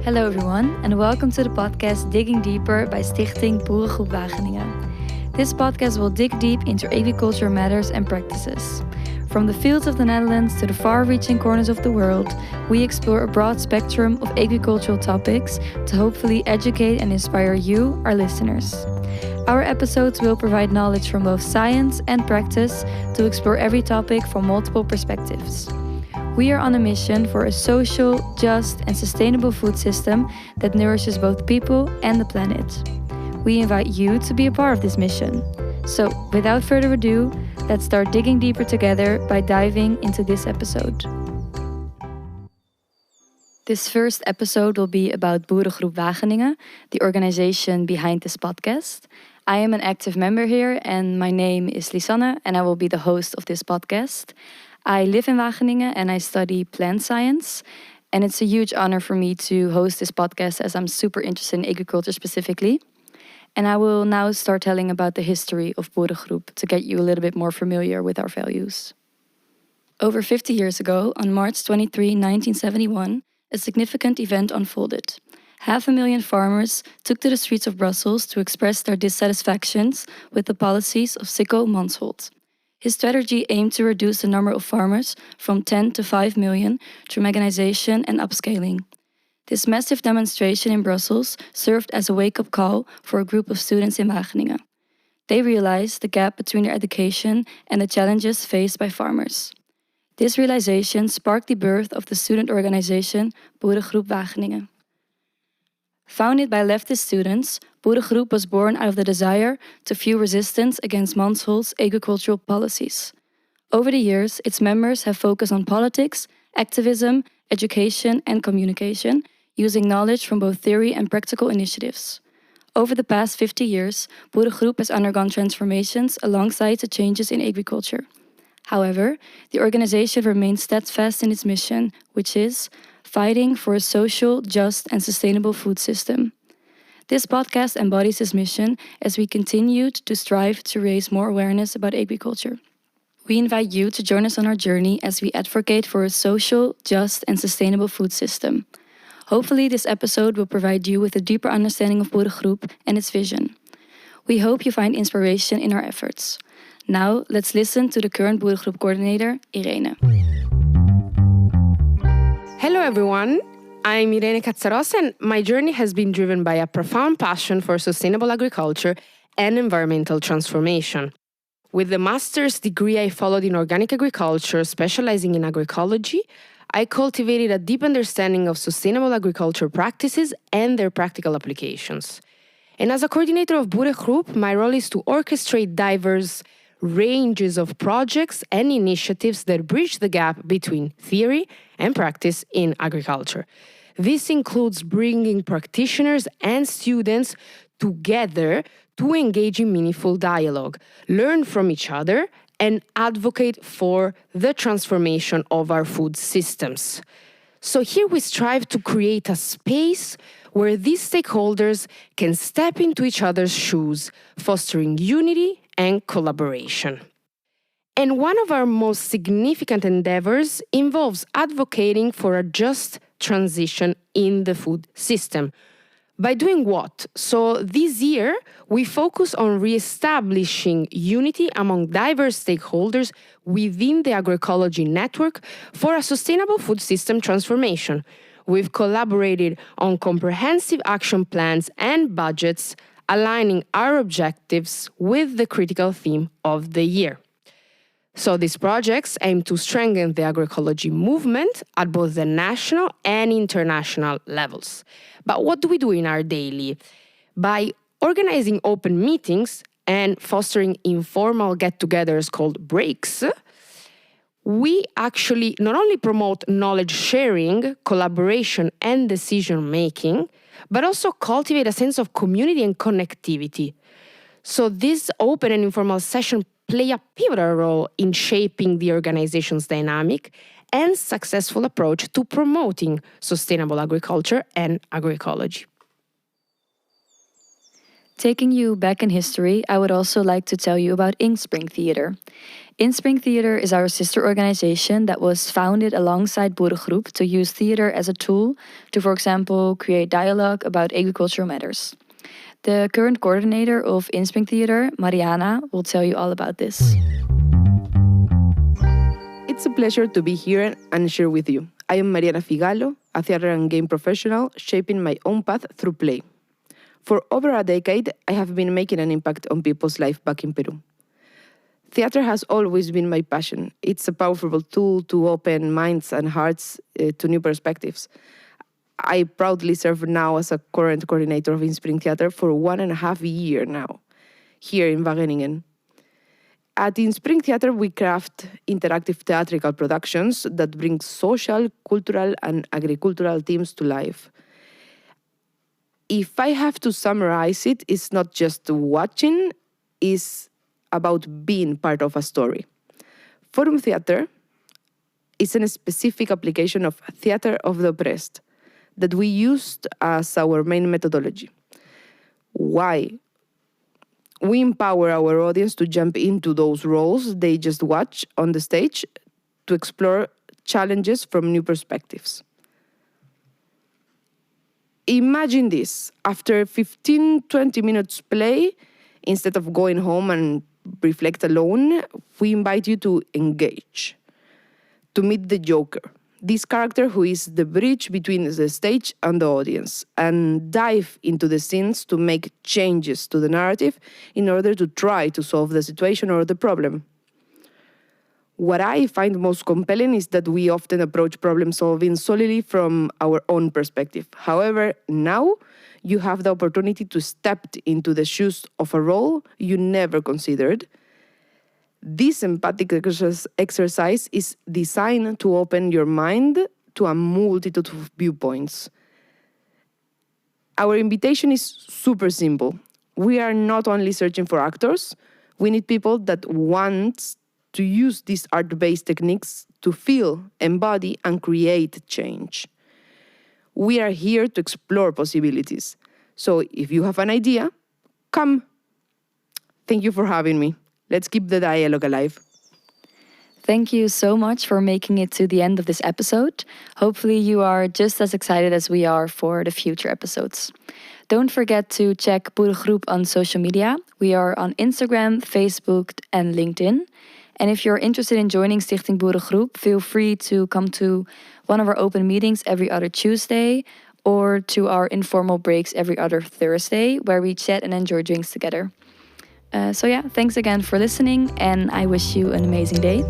Hello everyone, and welcome to the podcast Digging Deeper by Stichting Boerengroep Wageningen. This podcast will dig deep into agriculture matters and practices. From the fields of the Netherlands to the far-reaching corners of the world, we explore a broad spectrum of agricultural topics to hopefully educate and inspire you, our listeners. Our episodes will provide knowledge from both science and practice to explore every topic from multiple perspectives. We are on a mission for a social, just, and sustainable food system that nourishes both people and the planet. We invite you to be a part of this mission. So, without further ado, let's start digging deeper together by diving into this episode. This first episode will be about Boerengroep Wageningen, the organization behind this podcast. I am an active member here, and my name is Lisanne, and I will be the host of this podcast. I live in Wageningen and I study plant science, and it's a huge honor for me to host this podcast as I'm super interested in agriculture specifically. And I will now start telling about the history of Boerengroep to get you a little bit more familiar with our values. Over 50 years ago, on March 23, 1971, a significant event unfolded. 500,000 farmers took to the streets of Brussels to express their dissatisfactions with the policies of Sicko Mansholt. His strategy aimed to reduce the number of farmers from 10 to 5 million through mechanization and upscaling. This massive demonstration in Brussels served as a wake-up call for a group of students in Wageningen. They realized the gap between their education and the challenges faced by farmers. This realization sparked the birth of the student organization Boerengroep Wageningen. Founded by leftist students, Boerengroep was born out of the desire to fuel resistance against Mansholt's agricultural policies. Over the years, its members have focused on politics, activism, education, and communication, using knowledge from both theory and practical initiatives. Over the past 50 years, Boerengroep has undergone transformations alongside the changes in agriculture. However, the organization remains steadfast in its mission, which is fighting for a social, just, and sustainable food system. This podcast embodies this mission as we continue to strive to raise more awareness about agriculture. We invite you to join us on our journey as we advocate for a social, just, and sustainable food system. Hopefully, this episode will provide you with a deeper understanding of Boerengroep and its vision. We hope you find inspiration in our efforts. Now, let's listen to the current Boerengroep coordinator, Irene. Hello everyone, I'm Irene and my journey has been driven by a profound passion for sustainable agriculture and environmental transformation. With the master's degree I followed in organic agriculture, specializing in agroecology, I cultivated a deep understanding of sustainable agriculture practices and their practical applications. And as a coordinator of Boerengroep, my role is to orchestrate diverse ranges of projects and initiatives that bridge the gap between theory and practice in agriculture. This includes bringing practitioners and students together to engage in meaningful dialogue, learn from each other, and advocate for the transformation of our food systems. So here we strive to create a space where these stakeholders can step into each other's shoes, fostering unity and collaboration. And one of our most significant endeavors involves advocating for a just transition in the food system. By doing what? So this year, we focus on re-establishing unity among diverse stakeholders within the agroecology network for a sustainable food system transformation. We've collaborated on comprehensive action plans and budgets, aligning our objectives with the critical theme of the year. So these projects aim to strengthen the agroecology movement at both the national and international levels. But what do we do in our daily? By organizing open meetings and fostering informal get-togethers called breaks, we actually not only promote knowledge sharing, collaboration, and decision-making, but also cultivate a sense of community and connectivity. So this open and informal session play a pivotal role in shaping the organization's dynamic and successful approach to promoting sustainable agriculture and agroecology. Taking you back in history, I would also like to tell you about Inspring Theatre. Inspring Theatre is our sister organization that was founded alongside Boerengroep to use theatre as a tool to, for example, create dialogue about agricultural matters. The current coordinator of Inspring Theatre, Mariana, will tell you all about this. It's a pleasure to be here and share with you. I am Mariana Figalo, a theater and game professional shaping my own path through play. For over a decade, I have been making an impact on people's life back in Peru. Theater has always been my passion. It's a powerful tool to open minds and hearts to new perspectives. I proudly serve now as a current coordinator of Inspring Theatre for 1.5 years now, here in Wageningen. At Inspring Theatre, we craft interactive theatrical productions that bring social, cultural, and agricultural themes to life. If I have to summarize it, it's not just watching, it's about being part of a story. Forum theater is a specific application of theater of the oppressed that we used as our main methodology. Why? We empower our audience to jump into those roles they just watch on the stage to explore challenges from new perspectives. Imagine this. After 15-20 minutes play, instead of going home and reflect alone, we invite you to engage, to meet the Joker, this character who is the bridge between the stage and the audience, and dive into the scenes to make changes to the narrative in order to try to solve the situation or the problem. What I find most compelling is that we often approach problem solving solely from our own perspective. However, now you have the opportunity to step into the shoes of a role you never considered. This empathic exercise is designed to open your mind to a multitude of viewpoints. Our invitation is super simple. We are not only searching for actors, we need people that want to use these art-based techniques to feel, embody, and create change. We are here to explore possibilities. So if you have an idea, come. Thank you for having me. Let's keep the dialogue alive. Thank you so much for making it to the end of this episode. Hopefully you are just as excited as we are for the future episodes. Don't forget to check Boerengroep on social media. We are on Instagram, Facebook, and LinkedIn. And if you're interested in joining Stichting Boerengroep, feel free to come to one of our open meetings every other Tuesday or to our informal breaks every other Thursday, where we chat and enjoy drinks together. Thanks again for listening, and I wish you an amazing day.